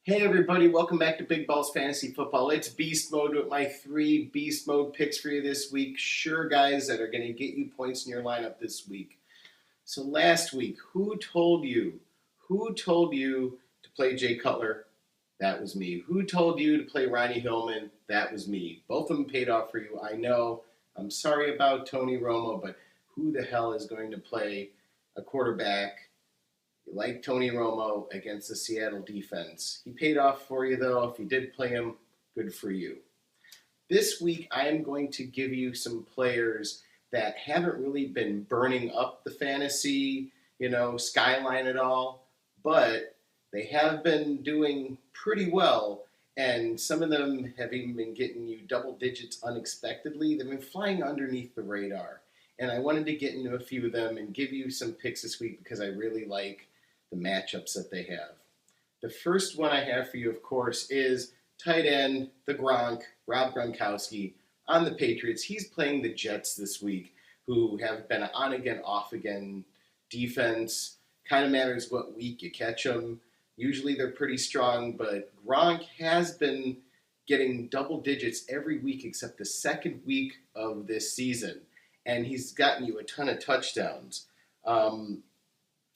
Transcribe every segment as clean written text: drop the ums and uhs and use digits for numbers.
Hey everybody, welcome back to Big Balls Fantasy Football. It's Beast Mode with my 3 Beast Mode picks for you this week. Sure guys that are going to get you points in your lineup this week. So last week, who told you to play Jay Cutler? That was me. Who told you to play Ronnie Hillman? That was me. Both of them paid off for you, I know. I'm sorry about Tony Romo, but who the hell is going to play a quarterback like Tony Romo against the Seattle defense? He paid off for you, though. If you did play him, good for you. This week, I am going to give you some players that haven't really been burning up the fantasy, skyline at all, but they have been doing pretty well, and some of them have even been getting you double digits unexpectedly. They've been flying underneath the radar, and I wanted to get into a few of them and give you some picks this week because I really like the matchups that they have. The first one I have for you, of course, is tight end, the Gronk, Rob Gronkowski, on the Patriots. He's playing the Jets this week, who have been an on-again, off-again defense. Kind of matters what week you catch them. Usually they're pretty strong, but Gronk has been getting double digits every week except the second week of this season, and he's gotten you a ton of touchdowns.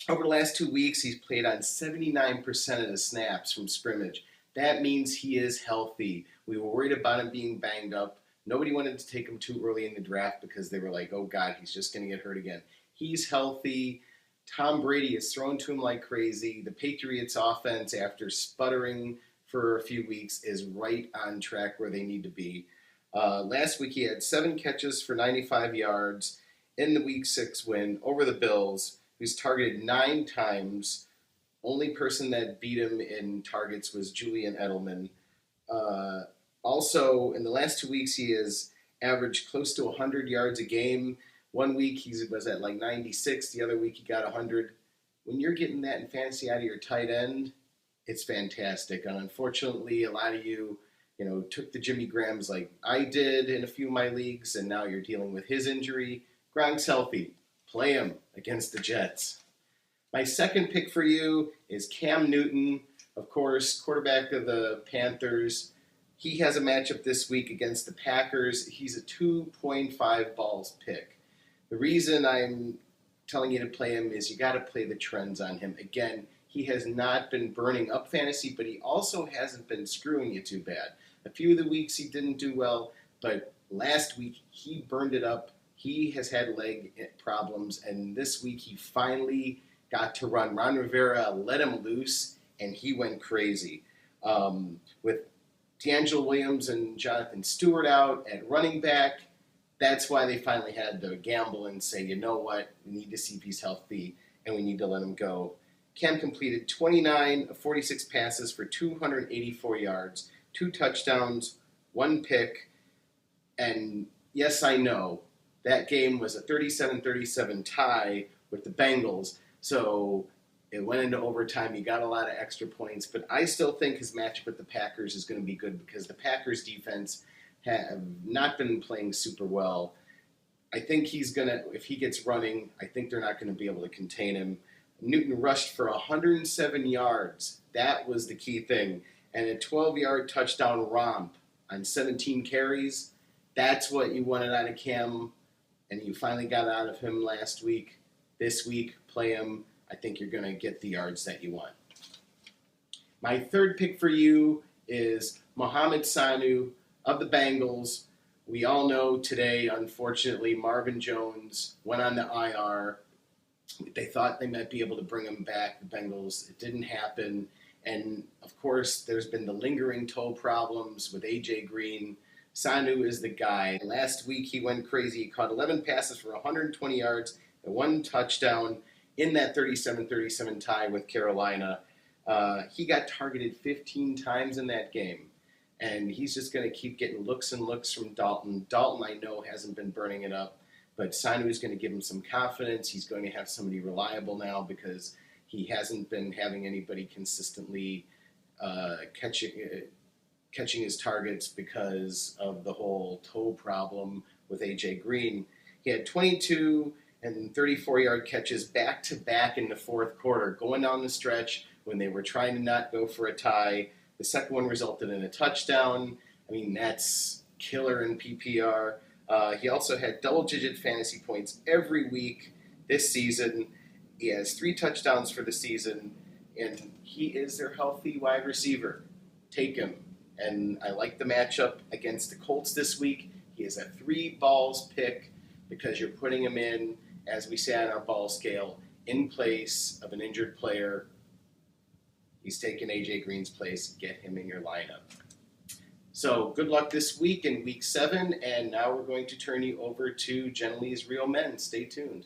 Over the last 2 weeks, he's played on 79% of the snaps from scrimmage. That means he is healthy. We were worried about him being banged up. Nobody wanted to take him too early in the draft because they were like, oh, God, he's just going to get hurt again. He's healthy. Tom Brady is thrown to him like crazy. The Patriots offense, after sputtering for a few weeks, is right on track where they need to be. Last week, he had 7 catches for 95 yards in the Week 6 win over the Bills. He's targeted 9 times. Only person that beat him in targets was Julian Edelman. Also, in the last 2 weeks, he has averaged close to 100 yards a game. 1 week he was at like 96. The other week he got 100. When you're getting that in fantasy out of your tight end, it's fantastic. And unfortunately, a lot of you, took the Jimmy Grahams like I did in a few of my leagues, and now you're dealing with his injury. Gronk's healthy. Play him against the Jets. My second pick for you is Cam Newton, of course, quarterback of the Panthers. He has a matchup this week against the Packers. He's a 2.5 balls pick. The reason I'm telling you to play him is you got to play the trends on him. Again, he has not been burning up fantasy, but he also hasn't been screwing you too bad. A few of the weeks he didn't do well, but last week he burned it up. He has had leg problems, and this week he finally got to run. Ron Rivera let him loose, and he went crazy. With D'Angelo Williams and Jonathan Stewart out at running back, that's why they finally had to gamble and say, you know what, we need to see if he's healthy, and we need to let him go. Cam completed 29 of 46 passes for 284 yards, 2 touchdowns, 1 pick, and yes, I know, that game was a 37-37 tie with the Bengals, so it went into overtime. He got a lot of extra points, but I still think his matchup with the Packers is going to be good because the Packers defense have not been playing super well. I think he's going to, if he gets running, I think they're not going to be able to contain him. Newton rushed for 107 yards. That was the key thing. And a 12-yard touchdown romp on 17 carries. That's what you wanted out of Cam, and you finally got out of him last week. This week, play him. I think you're going to get the yards that you want. My third pick for you is Mohamed Sanu of the Bengals. We all know today, unfortunately, Marvin Jones went on the IR. They thought they might be able to bring him back, the Bengals. It didn't happen. And, of course, there's been the lingering toe problems with A.J. Green. Sanu is the guy. Last week he went crazy. He caught 11 passes for 120 yards and 1 touchdown in that 37-37 tie with Carolina. He got targeted 15 times in that game, and he's just going to keep getting looks and looks from Dalton. Dalton, I know, hasn't been burning it up, but Sanu is going to give him some confidence. He's going to have somebody reliable now because he hasn't been having anybody consistently catching his targets because of the whole toe problem with A.J. Green. He had 22 and 34-yard catches back-to-back in the fourth quarter, going down the stretch when they were trying to not go for a tie. The second one resulted in a touchdown. I mean, that's killer in PPR. He also had double-digit fantasy points every week this season. He has 3 touchdowns for the season, and he is their healthy wide receiver. Take him. And I like the matchup against the Colts this week. He is a 3 balls pick because you're putting him in, as we say on our ball scale, in place of an injured player. He's taking A.J. Green's place. Get him in your lineup. So good luck this week in Week 7, and now we're going to turn you over to Gen Lee's Real Men. Stay tuned.